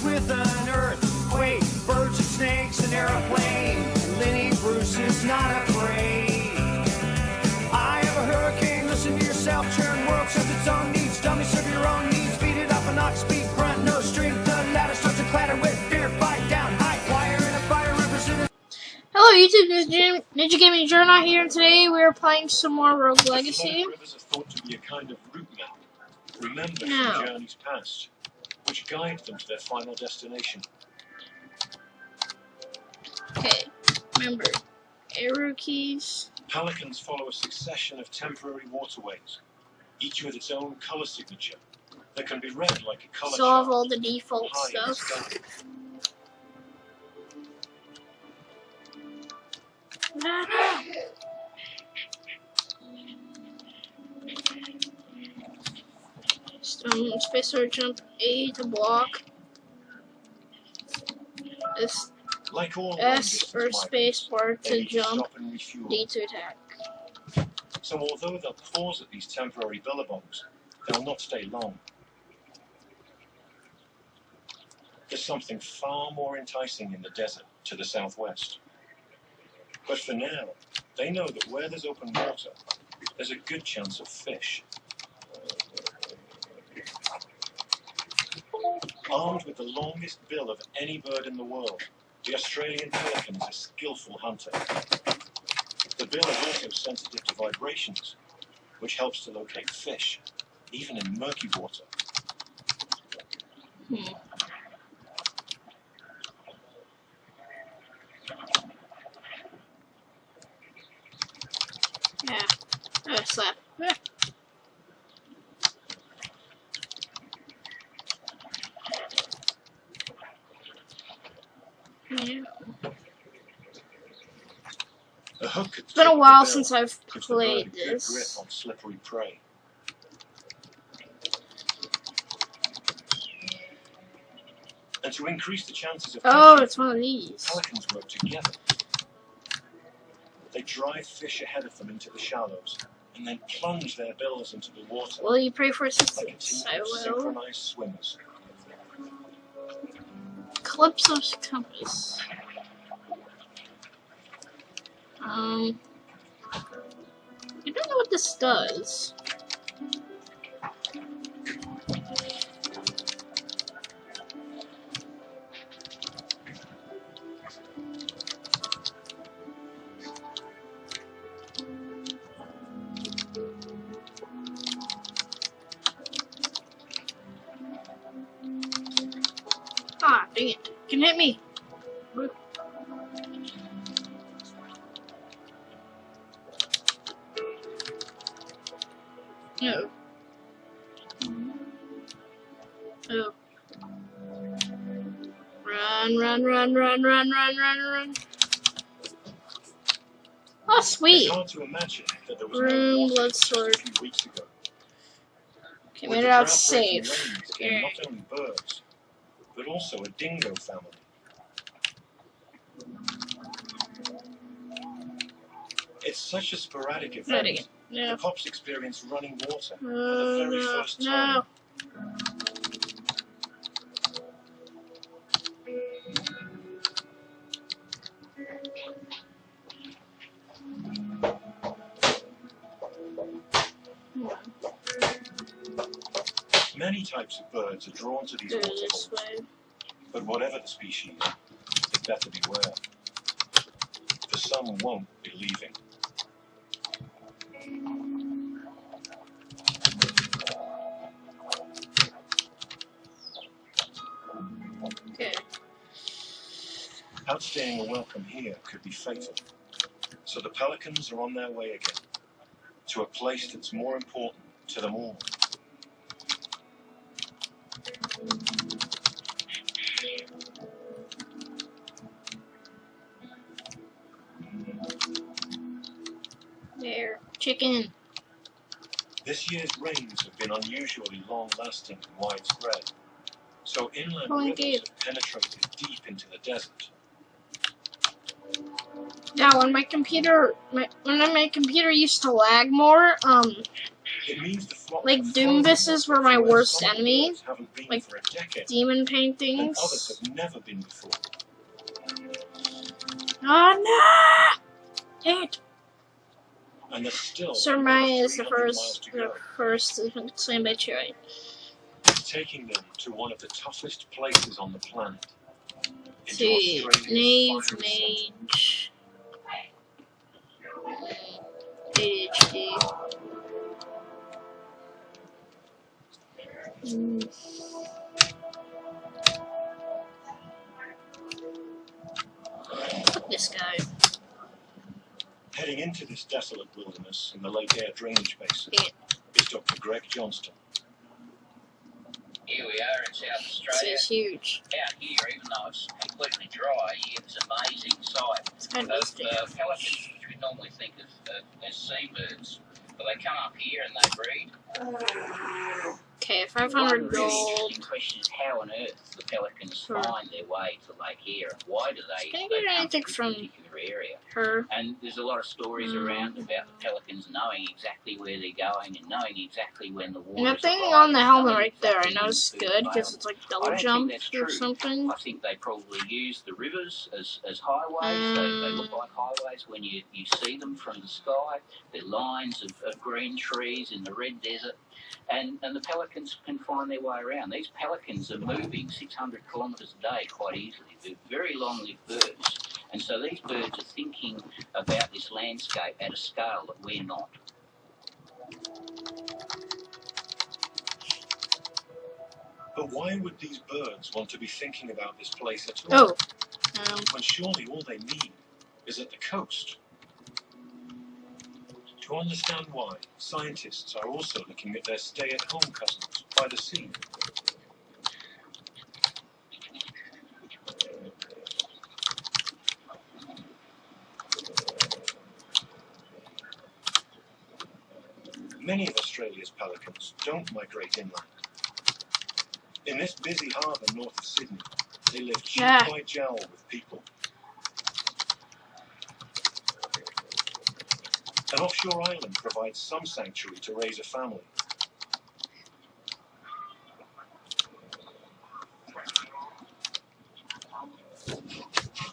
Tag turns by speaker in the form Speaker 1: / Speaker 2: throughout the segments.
Speaker 1: with an earthquake, birds and snakes, an airplane. Lenny Bruce is not afraid. I have a hurricane, listen to yourself, churn world serves its own needs, dummy serve your own needs, beat it up and not speak, grunt, no strength, the ladder starts to clatter with fear, fight down, high wire in a fire represented.
Speaker 2: Hello YouTube, Ninja Gaming Journal here, and today we are playing some more Rogue Legacy.
Speaker 3: Rivers are thought to be a kind of route map, remembered from journeys past, which guide them to their final destination.
Speaker 2: Okay, remember, arrow keys.
Speaker 3: Pelicans follow a succession of temporary waterways, each with its own color signature that can be read like a color
Speaker 2: Still have
Speaker 3: chart
Speaker 2: all the default
Speaker 3: high in the
Speaker 2: stuff.
Speaker 3: sky.
Speaker 2: Space or jump A to block.
Speaker 3: Like all
Speaker 2: S or space bar
Speaker 3: they
Speaker 2: to
Speaker 3: need
Speaker 2: jump.
Speaker 3: stop and refuel.
Speaker 2: D to attack.
Speaker 3: So although they'll pause at these temporary billabongs, they'll not stay long. There's something far more enticing in the desert to the southwest. But for now, they know that where there's open water, there's a good chance of fish. Armed with the longest bill of any bird in the world, the Australian pelican is a skillful hunter. The bill is also sensitive to vibrations, which helps to locate fish, even in murky water.
Speaker 2: Yeah. Oh, slap. Yeah.
Speaker 3: A hook
Speaker 2: It's been a while since I've played this.
Speaker 3: Grip on slippery prey. And to increase the chances of catching,
Speaker 2: It's one of these.
Speaker 3: pelicans work together. They drive fish ahead of them into the shallows, and then plunge their bills into the water.
Speaker 2: Will you pray for
Speaker 3: Like a
Speaker 2: assistance?
Speaker 3: team
Speaker 2: I
Speaker 3: of
Speaker 2: will.
Speaker 3: synchronized swimmers.
Speaker 2: Calypso's compass. I don't know what this does. Ah, dang it. Can hit me. No. Oh. Run. Oh, sweet.
Speaker 3: It's hard to imagine that there was no
Speaker 2: Room,
Speaker 3: water
Speaker 2: blood
Speaker 3: just
Speaker 2: sword.
Speaker 3: a few weeks ago.
Speaker 2: Okay,
Speaker 3: With
Speaker 2: made
Speaker 3: the
Speaker 2: it out
Speaker 3: drought-breaking
Speaker 2: safe.
Speaker 3: rains came
Speaker 2: Okay.
Speaker 3: not only birds, but also a dingo family. It's such a sporadic event.
Speaker 2: No.
Speaker 3: The pups experience running water for the very first time.
Speaker 2: No.
Speaker 3: Many types of birds are drawn to these
Speaker 2: Go this
Speaker 3: waterholes,
Speaker 2: way.
Speaker 3: but whatever the species, they'd better beware. For some won't be leaving.
Speaker 2: Okay.
Speaker 3: Outstaying a welcome here could be fatal. So the pelicans are on their way again, to a place that's more important to them all.
Speaker 2: There. Chicken.
Speaker 3: This year's rains have been unusually long-lasting and widespread, so inland
Speaker 2: Oh,
Speaker 3: rivers
Speaker 2: indeed.
Speaker 3: have penetrated deep into the desert.
Speaker 2: Now, when my computer used to lag more,
Speaker 3: It means the flock
Speaker 2: Like,
Speaker 3: have
Speaker 2: Doombusses were my
Speaker 3: where
Speaker 2: worst
Speaker 3: some
Speaker 2: enemy.
Speaker 3: birds haven't been
Speaker 2: Like,
Speaker 3: for a decade,
Speaker 2: demon
Speaker 3: and
Speaker 2: paintings.
Speaker 3: others have never been before.
Speaker 2: Oh no! Dang it.
Speaker 3: And there's still
Speaker 2: Sir
Speaker 3: another
Speaker 2: Maya is the
Speaker 3: 300 miles
Speaker 2: first
Speaker 3: to go,
Speaker 2: slain by Cherry.
Speaker 3: taking them to one of the toughest places on the planet. Into
Speaker 2: See,
Speaker 3: Australia's
Speaker 2: Knave,
Speaker 3: fiery centre.
Speaker 2: Mage, ADHD. Fuck this guy.
Speaker 3: Heading into this desolate wilderness in the Lake Eyre drainage basin
Speaker 2: Yeah.
Speaker 3: is Dr. Greg Johnston.
Speaker 4: Here we are in South
Speaker 2: This
Speaker 4: Australia.
Speaker 2: is huge.
Speaker 4: Out here, even though it's completely dry, you get this amazing sight
Speaker 2: It's kind
Speaker 4: of
Speaker 2: of
Speaker 4: pelicans, which we normally think of as seabirds. But they come up here and they breed.
Speaker 2: Okay,
Speaker 4: One
Speaker 2: 500
Speaker 4: really
Speaker 2: gold.
Speaker 4: interesting question is how on earth the pelicans
Speaker 2: Sure.
Speaker 4: find their way to Lake Eyre. Why do they
Speaker 2: Can I
Speaker 4: they
Speaker 2: get
Speaker 4: come
Speaker 2: anything
Speaker 4: to this
Speaker 2: from
Speaker 4: particular area?
Speaker 2: her?
Speaker 4: And there's a lot of stories around about the pelicans knowing exactly where they're going and knowing exactly when the water.
Speaker 2: And that thing on the helmet right there, I know it's good because it's like
Speaker 4: I
Speaker 2: double
Speaker 4: don't
Speaker 2: jump
Speaker 4: think that's
Speaker 2: or
Speaker 4: true.
Speaker 2: something.
Speaker 4: I think they probably use the rivers as highways. They look like highways when you see them from the sky. They're lines of green trees in the red desert. And the pelicans can find their way around. These pelicans are moving 600 kilometres a day quite easily. They're very long-lived birds. And so these birds are thinking about this landscape at a scale that we're not.
Speaker 3: But why would these birds want to be thinking about this place at all?
Speaker 2: Oh.
Speaker 3: When surely all they need is at the coast. To understand why, scientists are also looking at their stay-at-home cousins by the sea. Many of Australia's pelicans don't migrate inland. In this busy harbour north of Sydney, they live cheek by jowl with people. An offshore island provides some sanctuary to raise a family.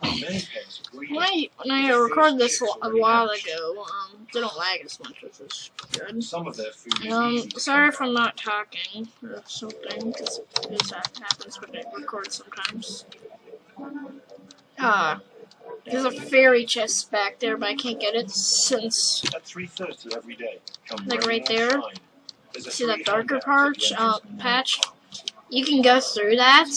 Speaker 3: Many pairs breed.
Speaker 2: When I recorded this a while ago, didn't lag as much, which is good.
Speaker 3: Some of their food is easy to
Speaker 2: Sorry if
Speaker 3: come
Speaker 2: I'm not talking or something, because that happens when I record sometimes. There's a fairy chest back there, but I can't get it since,
Speaker 3: at 3:30 every day. Come
Speaker 2: like,
Speaker 3: rain
Speaker 2: right
Speaker 3: or
Speaker 2: there.
Speaker 3: shine, there's a
Speaker 2: See that
Speaker 3: free
Speaker 2: darker
Speaker 3: handout at the entrance of the
Speaker 2: patch?
Speaker 3: park.
Speaker 2: You can go through that,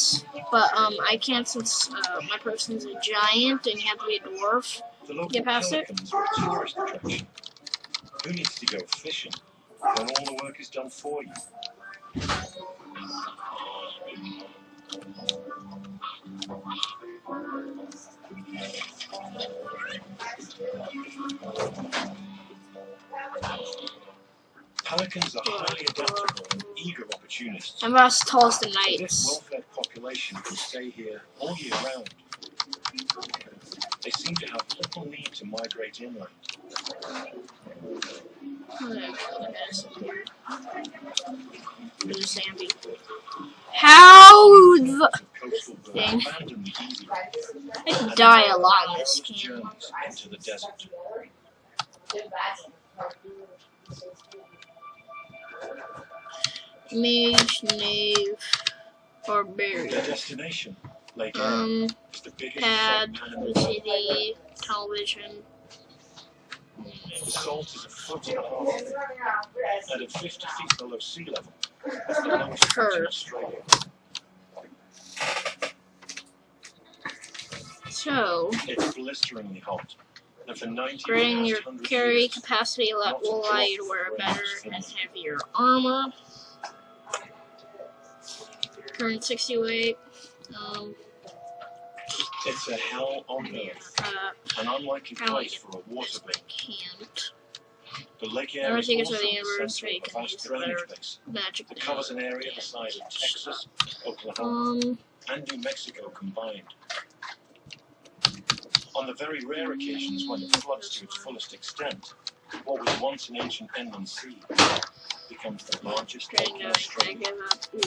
Speaker 2: but I can't since my person's a giant and you have to be a dwarf.
Speaker 3: The local
Speaker 2: Get past it?
Speaker 3: pelicans are a tourist attraction. Who needs to go fishing when all the work is done for you? Pelicans are highly adaptable and eager opportunists.
Speaker 2: I'm about as tall as the
Speaker 3: This
Speaker 2: knights.
Speaker 3: well-fed population can stay here all year round. They seem to have little need to migrate inland.
Speaker 2: There's Zambi. How the...
Speaker 3: Coastal birds
Speaker 2: Dang.
Speaker 3: abandon the easy
Speaker 2: I could die a lot in this game.
Speaker 3: journeys into the desert.
Speaker 2: Mage, knave,
Speaker 3: Their
Speaker 2: barbarian.
Speaker 3: destination, Lake Eyre, is the biggest
Speaker 2: Pad,
Speaker 3: salt pan in the world.
Speaker 2: OCD, television.
Speaker 3: The salt is a foot and a half thick, and at 50 feet below sea level, it's the lowest point in Australia.
Speaker 2: So,
Speaker 3: It's blisteringly hot, and for 90
Speaker 2: grading your
Speaker 3: 100
Speaker 2: carry
Speaker 3: years,
Speaker 2: capacity will allow you to wear better and heavier armor. Current 60 weight.
Speaker 3: it's a hell on earth, an unlikely
Speaker 2: Kinda like
Speaker 3: place for a water
Speaker 2: I
Speaker 3: bait.
Speaker 2: can't.
Speaker 3: The Lake
Speaker 2: Never
Speaker 3: Eyre is
Speaker 2: take it to
Speaker 3: also
Speaker 2: the
Speaker 3: the
Speaker 2: universe,
Speaker 3: center
Speaker 2: so you
Speaker 3: of a
Speaker 2: can
Speaker 3: vast
Speaker 2: use
Speaker 3: drainage
Speaker 2: their
Speaker 3: basin
Speaker 2: magic.
Speaker 3: that covers an area the size of Texas, Oklahoma, and New Mexico combined. On the very rare occasions when it floods to its fullest extent, what was once an ancient inland sea becomes the largest
Speaker 2: Right
Speaker 3: lake in
Speaker 2: now, I
Speaker 3: Australia.
Speaker 2: give up. Ooh,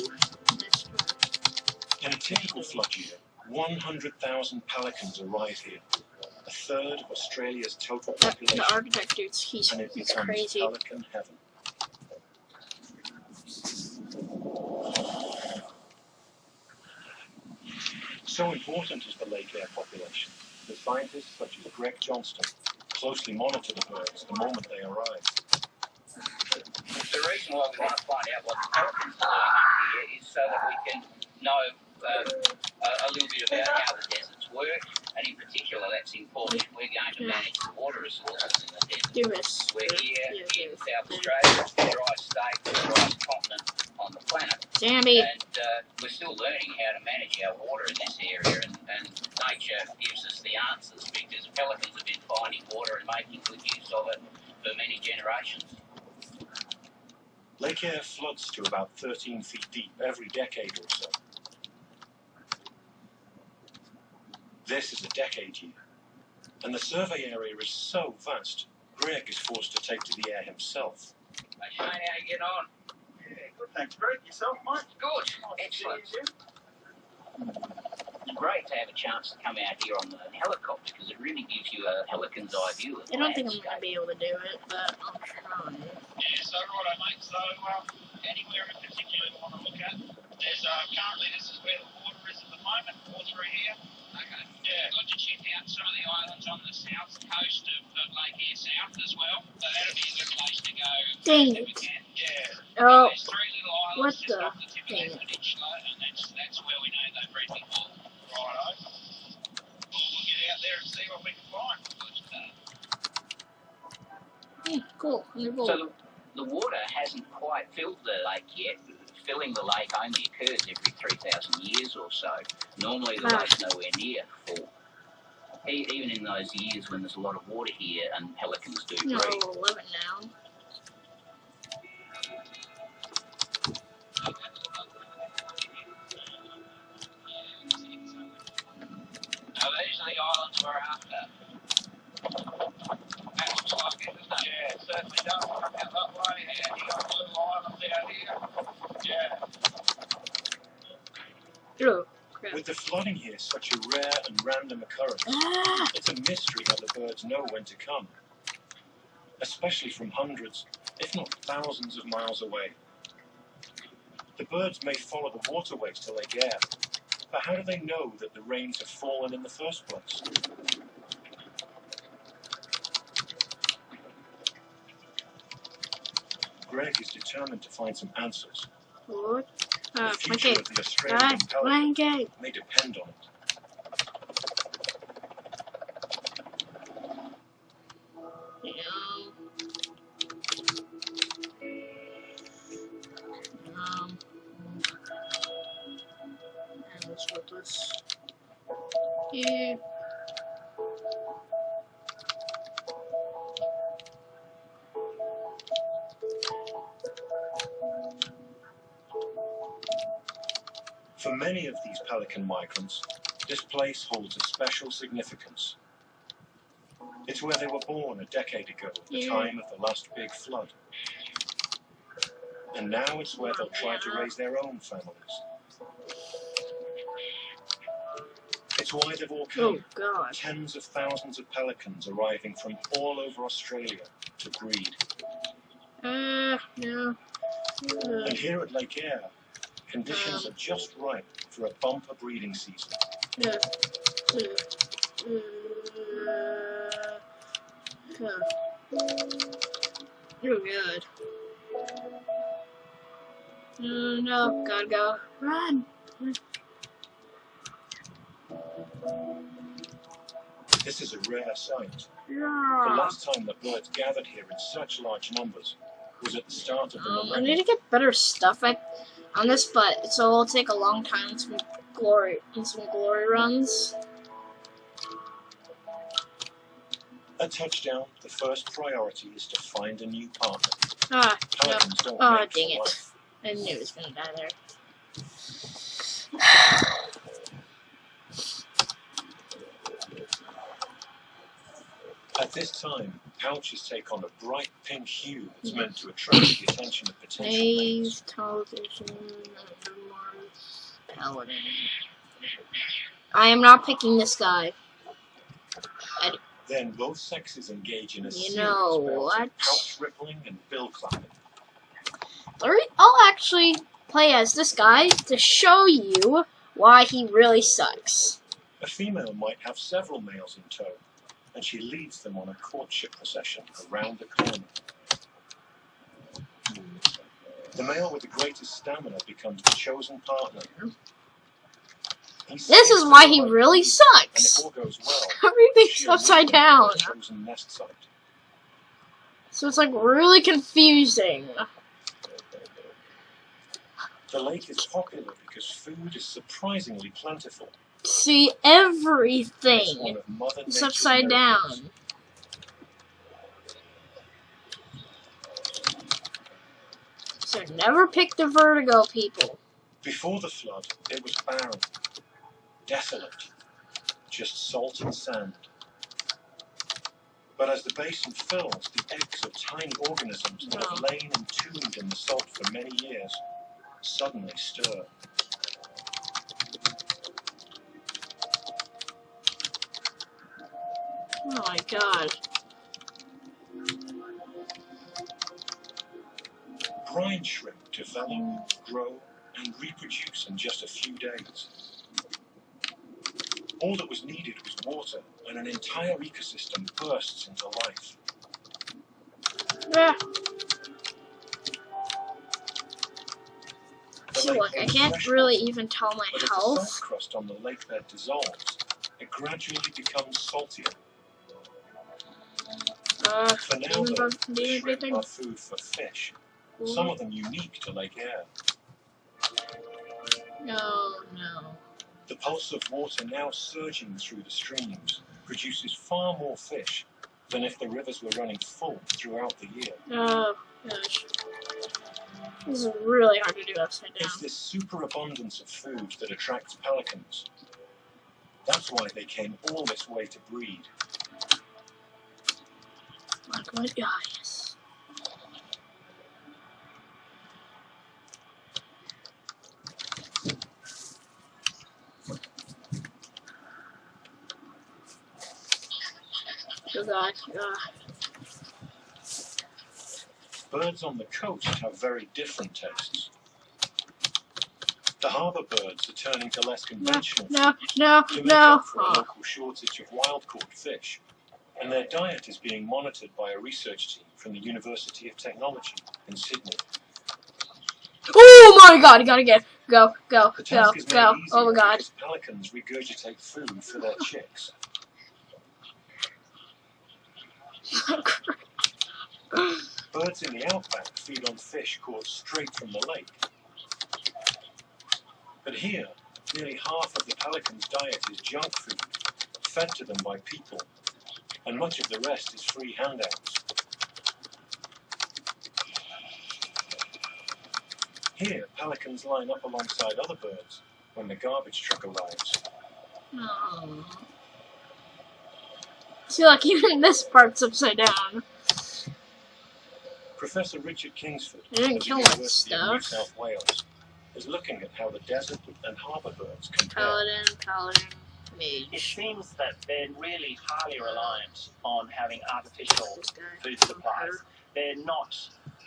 Speaker 2: nice one.
Speaker 3: In a typical flood year, 100,000 pelicans arrive here, a third of Australia's total population,
Speaker 2: The architect dude,
Speaker 3: and it
Speaker 2: he's
Speaker 3: becomes
Speaker 2: crazy.
Speaker 3: pelican heaven. So important is the lake air population that scientists such as Greg Johnston closely monitor the birds the moment they arrive.
Speaker 4: The reason why we want to find out what the pelicans are doing up here is so that we can know a little bit about how the deserts work, and in particular that's important if we're going to manage the water resources in the desert.
Speaker 2: Do this.
Speaker 4: We're here in South Australia, it's the dry state, the driest continent on the planet,
Speaker 2: Zambi.
Speaker 4: and we're still learning how to manage our water in this area, and nature gives us the answers because pelicans have been finding water and making good use of it for many generations.
Speaker 3: Lake Eyre floods to about 13 feet deep every decade or so. This is a decade year, and the survey area is so vast, Greg is forced to take to the air himself.
Speaker 4: Hey Shane, how you getting on?
Speaker 5: Yeah, good, thanks, Greg. Yourself, mate?
Speaker 4: Good, excellent. It's great to have a chance to come out here on the helicopter because it really gives you a helican's eye view of the
Speaker 2: I don't think I'm
Speaker 4: landscape.
Speaker 2: gonna be able to do it, but I'll try.
Speaker 5: Yeah, so righto, mate. So, anywhere in particular you want to look at? There's currently this is where the water is at the moment, all through here. Okay. Yeah. Good to check out some of the islands on the south coast of Lake Eyre South as well. So that'll be a good place to go.
Speaker 2: Dang
Speaker 5: if we
Speaker 2: it.
Speaker 5: can. Yeah.
Speaker 2: Oh,
Speaker 5: There's 3 little islands
Speaker 2: what
Speaker 5: just
Speaker 2: the?
Speaker 5: off the tip of
Speaker 2: Dang
Speaker 5: that
Speaker 2: it.
Speaker 5: peninsula, and that's where we know they breed before. Righto. We'll get out there and see what we can find.
Speaker 2: Cool. Wonderful.
Speaker 4: So the water hasn't quite filled the lake yet. Filling the lake only occurs every 3,000 years or so. Normally the lake's nowhere near full. Even in those years when there's a lot of water here and pelicans do
Speaker 2: No,
Speaker 4: breed.
Speaker 2: 11 now.
Speaker 5: Now these are the islands we're after. That looks like it, doesn't it? Yeah, it certainly does. Out that way, and you got blue islands out here. Yeah.
Speaker 2: Oh, crap.
Speaker 3: With the flooding here such a rare and random occurrence,
Speaker 2: Ah!
Speaker 3: it's a mystery how the birds know when to come, especially from hundreds, if not thousands of miles away. The birds may follow the waterways to Lake Eyre, but how do they know that the rains have fallen in the first place? Greg is determined to find some answers.
Speaker 2: What?
Speaker 3: The future
Speaker 2: Okay.
Speaker 3: of the Australian
Speaker 2: Bye.
Speaker 3: pelican
Speaker 2: Blanket.
Speaker 3: may depend on it.
Speaker 2: And let's put this here.
Speaker 3: For many of these pelican migrants, this place holds a special significance. It's where they were born a decade ago at the time of the last big flood. And now it's where they'll try to raise their own families. It's why they've all
Speaker 2: Oh,
Speaker 3: come.
Speaker 2: God.
Speaker 3: Tens of thousands of pelicans arriving from all over Australia to breed.
Speaker 2: No.
Speaker 3: And here at Lake Eyre, conditions are just right for a bumper breeding season.
Speaker 2: Oh, God. No, gotta go. Run!
Speaker 3: This is a rare sight. The
Speaker 2: Yeah.
Speaker 3: last time the birds gathered here in such large numbers was at the start of the
Speaker 2: I need
Speaker 3: millennium.
Speaker 2: to get better stuff on this, but so it'll take a long time in some glory runs.
Speaker 3: At touchdown, the first priority is to find a new partner.
Speaker 2: Ah, no.
Speaker 3: Pelicans don't
Speaker 2: Oh,
Speaker 3: mate
Speaker 2: dang
Speaker 3: for
Speaker 2: it.
Speaker 3: life.
Speaker 2: I knew it was gonna die there.
Speaker 3: At This time, pouches take on a bright pink hue that's meant to attract the attention of potential
Speaker 2: Maze,
Speaker 3: mates.
Speaker 2: television, Undermars, Paladin. I am not picking this guy.
Speaker 3: Then both sexes engage in a
Speaker 2: You
Speaker 3: series
Speaker 2: know
Speaker 3: of
Speaker 2: what?
Speaker 3: pouch rippling and bill clapping.
Speaker 2: I'll actually play as this guy to show you why he really sucks.
Speaker 3: A female might have several males in tow, and she leads them on a courtship procession around the corner. The male with the greatest stamina becomes the chosen partner.
Speaker 2: This is why he really
Speaker 3: and
Speaker 2: sucks.
Speaker 3: it all goes well.
Speaker 2: Everything's
Speaker 3: she'll
Speaker 2: upside
Speaker 3: lead them to
Speaker 2: down.
Speaker 3: their chosen nest site.
Speaker 2: So it's like really confusing.
Speaker 3: The lake is popular because food is surprisingly plentiful.
Speaker 2: See,
Speaker 3: It's one
Speaker 2: everything
Speaker 3: of Mother
Speaker 2: is
Speaker 3: Nature's
Speaker 2: upside
Speaker 3: miracles.
Speaker 2: down. So never pick the Vertigo people.
Speaker 3: Before the flood, it was barren, desolate, just salt and sand. But as the basin fills, the eggs of tiny organisms that have lain entombed in the salt for many years suddenly stir.
Speaker 2: Oh my god.
Speaker 3: Brine shrimp develop, grow, and reproduce in just a few days. All that was needed was water, and an entire ecosystem bursts into life.
Speaker 2: Ah.
Speaker 3: The
Speaker 2: See,
Speaker 3: lake
Speaker 2: look, I
Speaker 3: holds
Speaker 2: can't
Speaker 3: fresh
Speaker 2: really
Speaker 3: water,
Speaker 2: even tell my
Speaker 3: but as the salt
Speaker 2: health.
Speaker 3: crust on the lake bed dissolves, it gradually becomes saltier. For now, though, the shrimp are food for fish, some of them unique to Lake Eyre.
Speaker 2: No, no.
Speaker 3: The pulse of water now surging through the streams produces far more fish than if the rivers were running full throughout the year.
Speaker 2: Oh, gosh. This is really hard to do upside down.
Speaker 3: It's this superabundance of food that attracts pelicans. That's why they came all this way to breed.
Speaker 2: Like what? Ah, yes. Oh god.
Speaker 3: Birds on the coast have very different tastes. The harbour birds are turning to less conventional
Speaker 2: No,
Speaker 3: foods
Speaker 2: no,
Speaker 3: to make
Speaker 2: no.
Speaker 3: up for a local shortage of wild-caught fish, and their diet is being monitored by a research team from the University of Technology in Sydney.
Speaker 2: Oh my god, you gotta get. Go, go,
Speaker 3: The
Speaker 2: go,
Speaker 3: task is
Speaker 2: go.
Speaker 3: made
Speaker 2: Oh my
Speaker 3: easier
Speaker 2: god.
Speaker 3: because pelicans regurgitate food for their chicks. Birds in the outback feed on fish caught straight from the lake. But here, nearly half of the pelican's diet is junk food, fed to them by people, and much of the rest is free handouts. Here, pelicans line up alongside other birds when the garbage truck arrives.
Speaker 2: Oh. See, like, even this part's upside down.
Speaker 3: Professor Richard Kingsford
Speaker 2: They didn't
Speaker 3: of the
Speaker 2: kill that
Speaker 3: University of New
Speaker 2: stuff.
Speaker 3: South Wales is looking at how the desert and harbour birds compare.
Speaker 2: Paladin,
Speaker 5: It
Speaker 2: mage.
Speaker 5: seems that they're really highly reliant on having artificial
Speaker 2: This guy.
Speaker 5: food supplies. They're not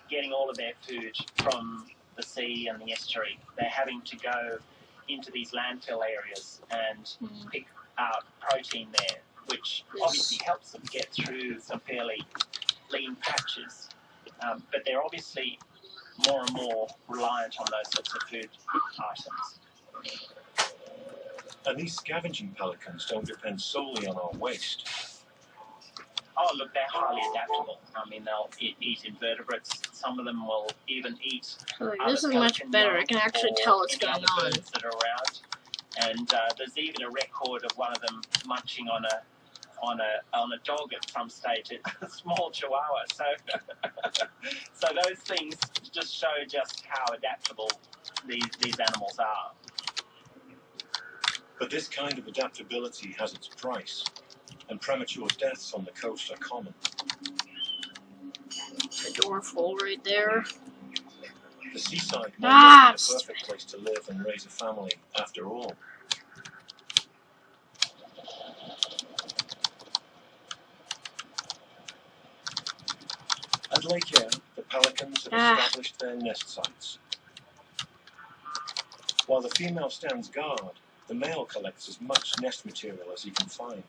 Speaker 5: getting all of their food from the sea and the estuary. They're having to go into these landfill areas and pick out protein there, which obviously helps them get through some fairly lean patches. But they're obviously more and more reliant on those sorts of food items.
Speaker 3: And these scavenging pelicans don't depend solely on our waste.
Speaker 5: Oh, look, they're highly adaptable. I mean, they'll eat invertebrates. Some of them will even eat
Speaker 2: Oh,
Speaker 5: other
Speaker 2: this is much
Speaker 5: pelican
Speaker 2: better. I
Speaker 5: young
Speaker 2: can actually
Speaker 5: or
Speaker 2: tell what's
Speaker 5: any
Speaker 2: going
Speaker 5: other
Speaker 2: on.
Speaker 5: birds that are around. And there's even a record of one of them munching on a dog at some stage, a small chihuahua. So, so those things just show just how adaptable these animals are.
Speaker 3: But this kind of adaptability has its price. and premature deaths on the coast are common.
Speaker 2: The door full right there.
Speaker 3: The seaside might not be the
Speaker 2: stupid.
Speaker 3: perfect place to live and raise a family after all. At Lake Eyre, the pelicans have established their nest sites. While the female stands guard, the male collects as much nest material as he can find.